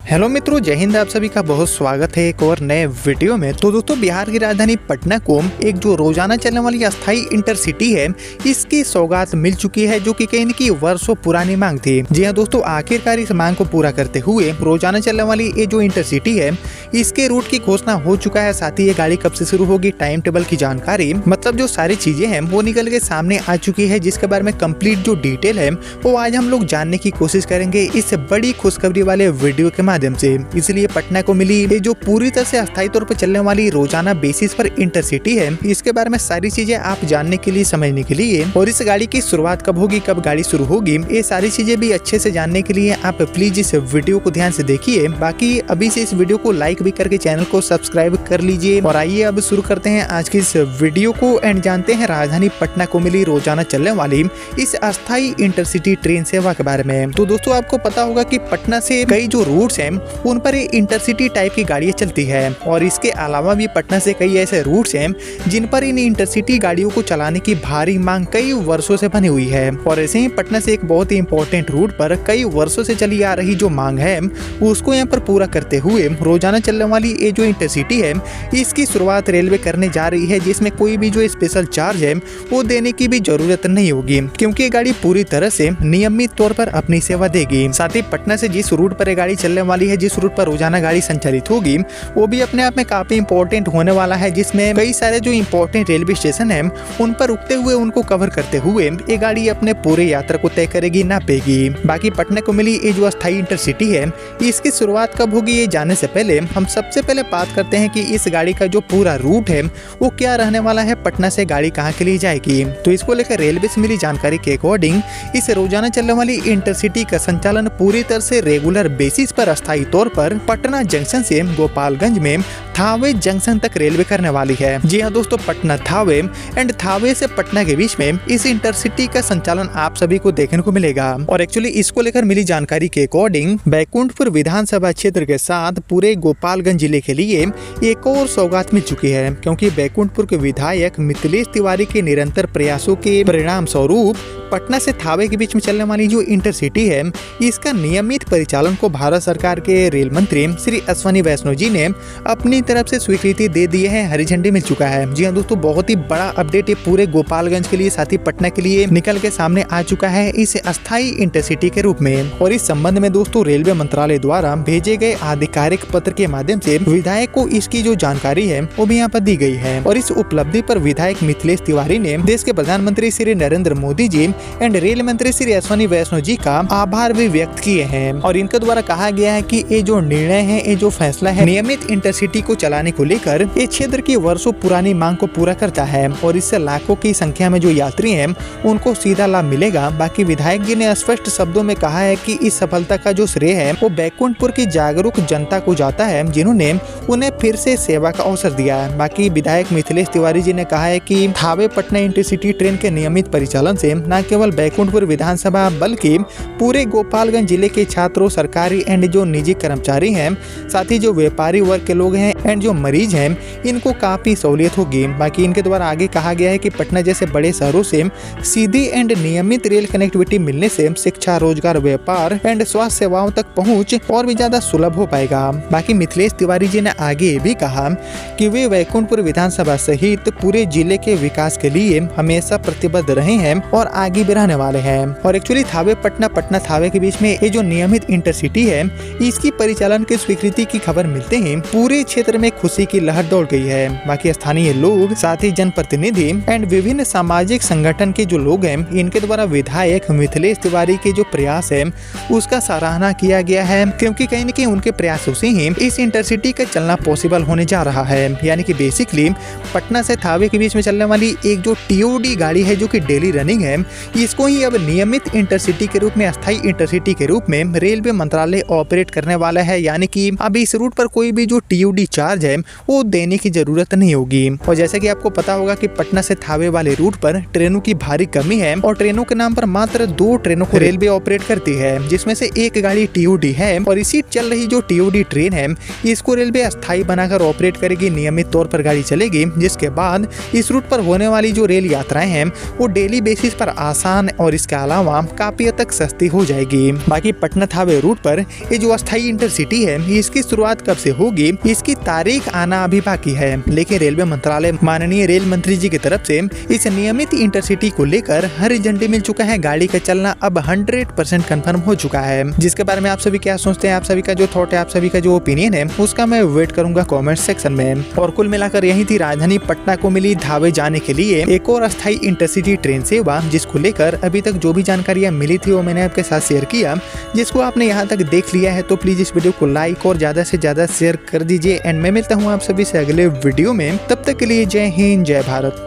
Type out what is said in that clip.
Hello मित्रों, जय हिंद। आप सभी का बहुत स्वागत है एक और नए वीडियो में। तो दोस्तों, बिहार की राजधानी पटना को एक जो रोजाना चलने वाली अस्थायी इंटरसिटी है, इसकी सौगात मिल चुकी है, जो कि कहीं न कहीं वर्षों पुरानी मांग थी। जी हाँ दोस्तों, आखिरकार इस मांग को पूरा करते हुए रोजाना चलने वाली ये जो इंटरसिटी है, इसके रूट की घोषणा हो चुका है। साथ ही ये गाड़ी कब से शुरू होगी, टाइम टेबल की जानकारी, मतलब जो सारी चीजें हैं वो निकल के सामने आ चुकी है, जिसके बारे में कंप्लीट जो डिटेल है वो आज हम लोग जानने की कोशिश करेंगे इस बड़ी खुशखबरी वाले वीडियो के माध्यम से। इसलिए पटना को मिली ये जो पूरी तरह से अस्थायी तौर पर चलने वाली रोजाना बेसिस पर इंटरसिटी है, इसके बारे में सारी चीजें आप जानने के लिए, समझने के लिए, और इस गाड़ी की शुरुआत कब होगी, कब गाड़ी शुरू होगी, ये सारी चीजें भी अच्छे से जानने के लिए आप प्लीज इस वीडियो को ध्यान से देखिए। बाकी अभी से इस वीडियो को लाइक भी करके चैनल को सब्सक्राइब कर लीजिए। और आइए अब शुरू करते हैं आज की इस वीडियो को एंड जानते हैं राजधानी पटना को मिली रोजाना चलने वाली इस अस्थायी इंटरसिटी ट्रेन सेवा के बारे में। तो दोस्तों, आपको पता होगा कि पटना से कई जो रूट्स हैं उन पर इंटरसिटी टाइप की गाड़ियां चलती है, और इसके अलावा भी पटना से कई ऐसे रूट्स हैं जिन पर इन इंटरसिटी गाड़ियों को चलाने की भारी मांग कई वर्षों से बनी हुई है। और ऐसे ही पटना से एक बहुत ही इंपॉर्टेंट रूट पर कई वर्षों से चली आ रही जो मांग है उसको यहाँ पर पूरा करते हुए रोजाना चलने वाली ये जो इंटरसिटी है, इसकी शुरुआत रेलवे करने जा रही है, जिसमें कोई भी जो स्पेशल चार्ज है वो देने की भी जरूरत नहीं होगी, क्योंकि ये गाड़ी पूरी तरह से नियमित तौर पर अपनी सेवा देगी। साथ ही पटना से जिस रूट पर ये गाड़ी चलने वाली है, जिस रूट पर रोजाना गाड़ी संचालित होगी, वो भी अपने आप में काफी इंपॉर्टेंट होने वाला है, जिसमें कई सारे जो इंपॉर्टेंट रेलवे स्टेशन है उन पर रुकते हुए उनको कवर करते हुए ये गाड़ी अपने पूरे यात्रा को तय करेगी, नापेगी। बाकी पटना को मिली ये जो अस्थायी इंटरसिटी है, इसकी शुरुआत कब होगी ये जानने से पहले हम सबसे पहले बात करते हैं कि इस गाड़ी का जो पूरा रूट है वो क्या रहने वाला है, पटना से गाड़ी कहाँ के लिए जाएगी। तो इसको लेकर रेलवे से मिली जानकारी के अकॉर्डिंग इस रोजाना चलने वाली इंटरसिटी का संचालन पूरी तरह से रेगुलर बेसिस पर अस्थायी तौर पर पटना जंक्शन से गोपालगंज में थावे जंक्शन तक रेलवे करने वाली है। जी हाँ दोस्तों, पटना थावे एंड थावे से पटना के बीच में इस इंटरसिटी का संचालन आप सभी को देखने को मिलेगा। और एक्चुअली इसको लेकर मिली जानकारी के अकॉर्डिंग बैकुंठपुर विधानसभा क्षेत्र के साथ पूरे गोपालगंज जिले के लिए एक और सौगात मिल चुकी है, क्योंकि बैकुंठपुर के विधायक मिथिलेश तिवारी के निरंतर प्रयासों के परिणाम स्वरूप पटना से थावे के बीच में चलने वाली जो इंटरसिटी है, इसका नियमित परिचालन को भारत सरकार के रेल मंत्री श्री अश्विनी वैष्णव जी ने अपनी तरफ से स्वीकृति दे दी है, हरी झंडी मिल चुका है। जी हाँ दोस्तों, बहुत ही बड़ा अपडेट ये पूरे गोपालगंज के लिए, साथ ही पटना के लिए निकल के सामने आ चुका है इस अस्थायी इंटरसिटी के रूप में। और इस संबंध में दोस्तों रेलवे मंत्रालय द्वारा भेजे गए आधिकारिक पत्र के माध्यम से विधायक को इसकी जो जानकारी है वो भी यहाँ पर दी गई है। और इस उपलब्धि पर विधायक मिथिलेश तिवारी ने देश के प्रधानमंत्री श्री नरेंद्र मोदी जी एंड रेल मंत्री श्री अश्विनी वैष्णव जी का आभार भी व्यक्त किए हैं। और इनके द्वारा कहा गया है कि ये जो निर्णय है, ये जो फैसला है नियमित इंटरसिटी को चलाने को लेकर, ये क्षेत्र की वर्षों पुरानी मांग को पूरा करता है, और इससे लाखों की संख्या में जो यात्री हैं उनको सीधा लाभ मिलेगा। बाकी विधायक जी ने स्पष्ट शब्दों में कहा है कि इस सफलता का जो श्रेय है वो बैकुंठपुर की जागरूक जनता को जाता है, जिन्होंने उन्हें फिर से सेवा का अवसर दिया है। बाकी विधायक मिथिलेश तिवारी जी ने कहा है कि थावे पटना इंटरसिटी ट्रेन के नियमित परिचालन से न केवल बैकुंठपुर विधानसभा बल्कि पूरे गोपालगंज जिले के छात्रों, सरकारी एंड जो निजी कर्मचारी हैं, साथ ही जो व्यापारी वर्ग के लोग हैं एंड जो मरीज हैं, इनको काफी सहूलियत होगी। बाकी इनके द्वारा आगे कहा गया है कि पटना जैसे बड़े शहरों से सीधी एंड नियमित रेल कनेक्टिविटी मिलने से शिक्षा, रोजगार, व्यापार एंड स्वास्थ्य सेवाओं तक पहुंच और भी ज्यादा सुलभ हो पाएगा। बाकी मिथिलेश तिवारी जी ने आगे भी कहा कि वे बैकुंठपुर विधानसभा सहित पूरे जिले के विकास के लिए हमेशा प्रतिबद्ध रहे हैं और आगे भी रहने वाले हैं। और एक्चुअली थावे पटना, पटना थावे के बीच में ये जो नियमित इंटरसिटी है, इसकी परिचालन की स्वीकृति की खबर मिलते ही पूरे क्षेत्र में खुशी की लहर दौड़ गई है। बाकी स्थानीय लोग, साथ ही जनप्रतिनिधि एंड विभिन्न सामाजिक संगठन के जो लोग हैं, इनके द्वारा विधायक मिथिलेश तिवारी के जो प्रयास है उसका सराहना किया गया है, क्योंकि कहीं न कहीं उनके प्रयासों से ही इस इंटरसिटी का चलना पॉसिबल होने जा रहा है। यानी कि बेसिकली पटना से थावे के बीच में चलने वाली एक जो टीओडी गाड़ी है जो कि डेली रनिंग है, इसको ही अब नियमित इंटरसिटी के रूप में, अस्थायी इंटरसिटी के रूप में रेलवे मंत्रालय ऑपरेट करने वाला है। यानी कि अब इस रूट पर कोई भी जो टीओडी चार्ज है वो देने की जरूरत नहीं होगी। और जैसे कि आपको पता होगा कि पटना से थावे वाले रूट पर ट्रेनों की भारी कमी है, और ट्रेनों के नाम पर मात्र 2 ट्रेनों को रेलवे ऑपरेट करती है, जिसमें से एक गाड़ी टीओडी है। और इसी चल रही जो टीओडी ट्रेन है, इसको रेलवे अस्थायी बनाकर ऑपरेट करेगी, नियमित तौर पर गाड़ी चलेगी, जिसके बाद इस रूट पर होने वाली जो रेल यात्राएं हैं वो डेली बेसिस पर आसान और इसके अलावा काफी हद तक सस्ती हो जाएगी। बाकी पटना थावे रूट पर ये जो अस्थायी इंटरसिटी है इसकी शुरुआत कब से होगी, इसकी तारीख आना अभी बाकी है। लेकिन रेलवे मंत्रालय माननीय रेल मंत्री जी की तरफ से इस नियमित इंटरसिटी को लेकर हरी झंडी मिल चुका है। गाड़ी का चलना अब 100% कंफर्म हो चुका है। जिसके बारे में आप सभी क्या सोचते हैं, आप सभी का जो थॉट है, आप सभी का जो ओपिनियन है, उसका मैं वेट करूंगा कमेंट सेक्शन में। और कुल मिलाकर यही थी राजधानी पटना को मिली धावे जाने के लिए एक और अस्थायी इंटरसिटी ट्रेन सेवा, जिसको लेकर अभी तक जो भी जानकारियां मिली थी वो मैंने आपके साथ शेयर किया। जिसको आपने यहाँ तक देख लिया है तो प्लीज इस वीडियो को लाइक और ज्यादा से ज्यादा शेयर कर दीजिए। एंड मैं मिलता हूँ आप सभी से अगले वीडियो में। तब तक के लिए जय हिंद, जय भारत।